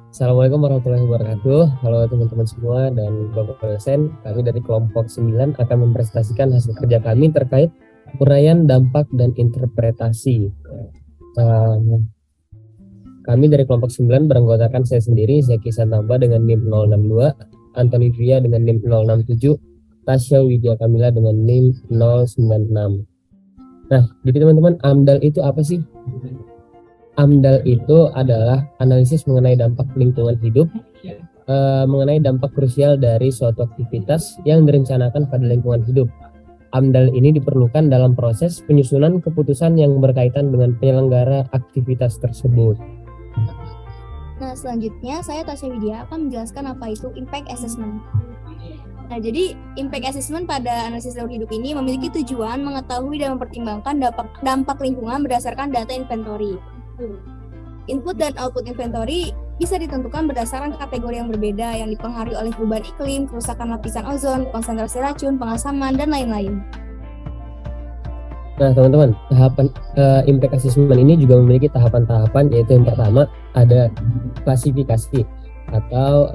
Assalamualaikum warahmatullahi wabarakatuh. Halo teman-teman semua dan Bapak dosen. Kami dari kelompok 9 akan mempresentasikan hasil kerja kami terkait uraian dampak dan interpretasi. Kami dari kelompok 9 beranggotakan saya sendiri, Zaki Santamba dengan NIM 062, Antoni Via dengan NIM 067, Tasya Widya Kamila dengan NIM 096. Nah, jadi teman-teman, AMDAL itu apa sih? AMDAL itu adalah analisis mengenai dampak lingkungan hidup, mengenai dampak krusial dari suatu aktivitas yang direncanakan pada lingkungan hidup. AMDAL ini diperlukan dalam proses penyusunan keputusan yang berkaitan dengan penyelenggara aktivitas tersebut. Nah, selanjutnya saya Tasya Widya akan menjelaskan apa itu impact assessment. Nah, jadi impact assessment pada analisis daur hidup ini memiliki tujuan mengetahui dan mempertimbangkan dampak lingkungan berdasarkan data inventory. Input dan output inventory bisa ditentukan berdasarkan kategori yang berbeda yang dipengaruhi oleh perubahan iklim, kerusakan lapisan ozon, konsentrasi racun, pengasaman, dan lain-lain. Nah, teman-teman, tahapan impact assessment ini juga memiliki tahapan-tahapan, yaitu yang pertama ada klasifikasi atau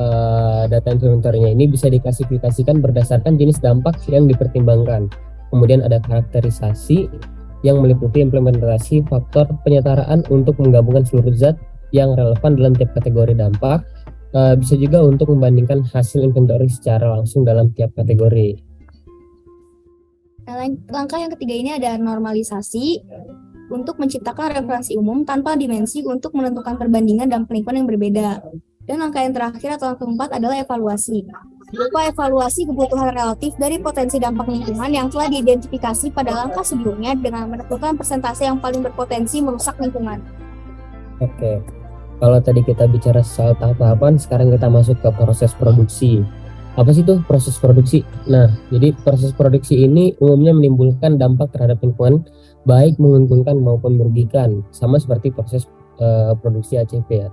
data inventory-nya ini bisa diklasifikasikan berdasarkan jenis dampak yang dipertimbangkan. Kemudian ada karakterisasi yang meliputi implementasi faktor penyetaraan untuk menggabungkan seluruh zat yang relevan dalam tiap kategori dampak. Bisa juga untuk membandingkan hasil inventory secara langsung dalam tiap kategori. Nah, langkah yang ketiga ini ada normalisasi untuk menciptakan referensi umum tanpa dimensi untuk menentukan perbandingan dampak lingkungan yang berbeda. Dan langkah yang terakhir atau langkah keempat adalah evaluasi. Berupa evaluasi kebutuhan relatif dari potensi dampak lingkungan yang telah diidentifikasi pada langkah sebelumnya dengan menentukan persentase yang paling berpotensi merusak lingkungan. Oke, kalau tadi kita bicara soal tahap-tahapan, sekarang kita masuk ke proses produksi. Apa sih tuh proses produksi? Nah, jadi proses produksi ini umumnya menimbulkan dampak terhadap lingkungan, baik menguntungkan maupun merugikan, sama seperti proses produksi ACP ya.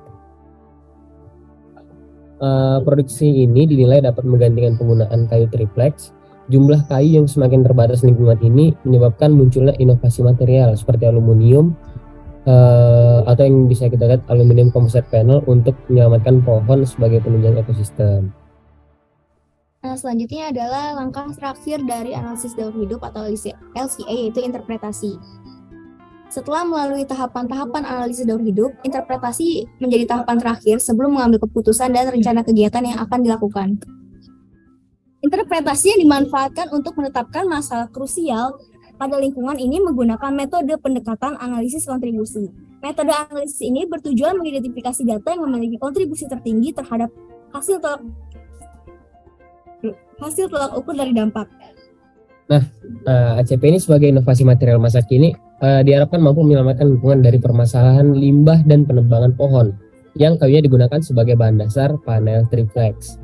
Produksi ini dinilai dapat menggantikan penggunaan kayu triplex. Jumlah kayu yang semakin terbatas lingkungan ini menyebabkan munculnya inovasi material seperti aluminium atau yang bisa kita lihat aluminium composite panel untuk menyelamatkan pohon sebagai penunjang ekosistem. Nah, selanjutnya adalah langkah terakhir dari analisis daur hidup atau LCA, yaitu interpretasi. Setelah melalui tahapan-tahapan analisis daur hidup, interpretasi menjadi tahapan terakhir sebelum mengambil keputusan dan rencana kegiatan yang akan dilakukan. Interpretasi yang dimanfaatkan untuk menetapkan masalah krusial pada lingkungan ini menggunakan metode pendekatan analisis kontribusi. Metode analisis ini bertujuan mengidentifikasi data yang memiliki kontribusi tertinggi terhadap hasil tolak ukur dari dampak. Nah, ACP ini sebagai inovasi material masa kini diharapkan mampu menyelamatkan lingkungan dari permasalahan limbah dan penebangan pohon yang kayunya digunakan sebagai bahan dasar panel triplex.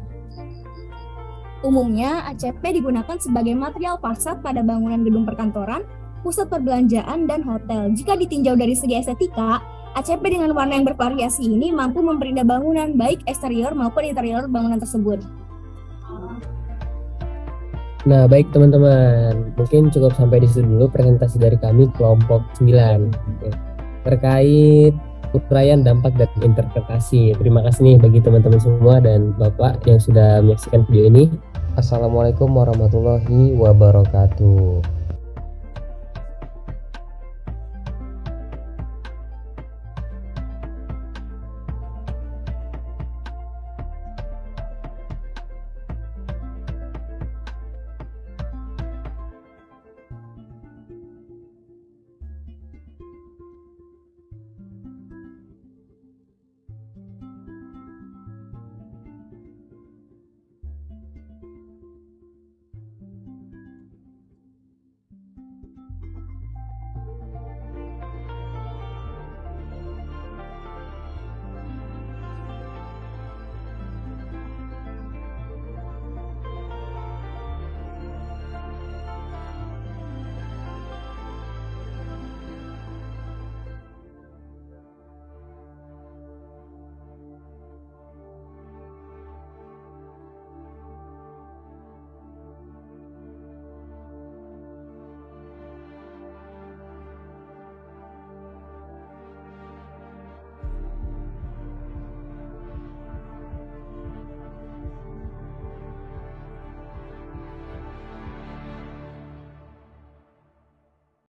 Umumnya, ACP digunakan sebagai material fasad pada bangunan gedung perkantoran, pusat perbelanjaan, dan hotel. Jika ditinjau dari segi estetika, ACP dengan warna yang bervariasi ini mampu memperindah bangunan baik eksterior maupun interior bangunan tersebut. Nah, baik teman-teman, mungkin cukup sampai di situ dulu presentasi dari kami kelompok 9 terkait uraian dampak dan interpretasi. Terima kasih nih bagi teman-teman semua dan Bapak yang sudah menyaksikan video ini. Assalamualaikum warahmatullahi wabarakatuh.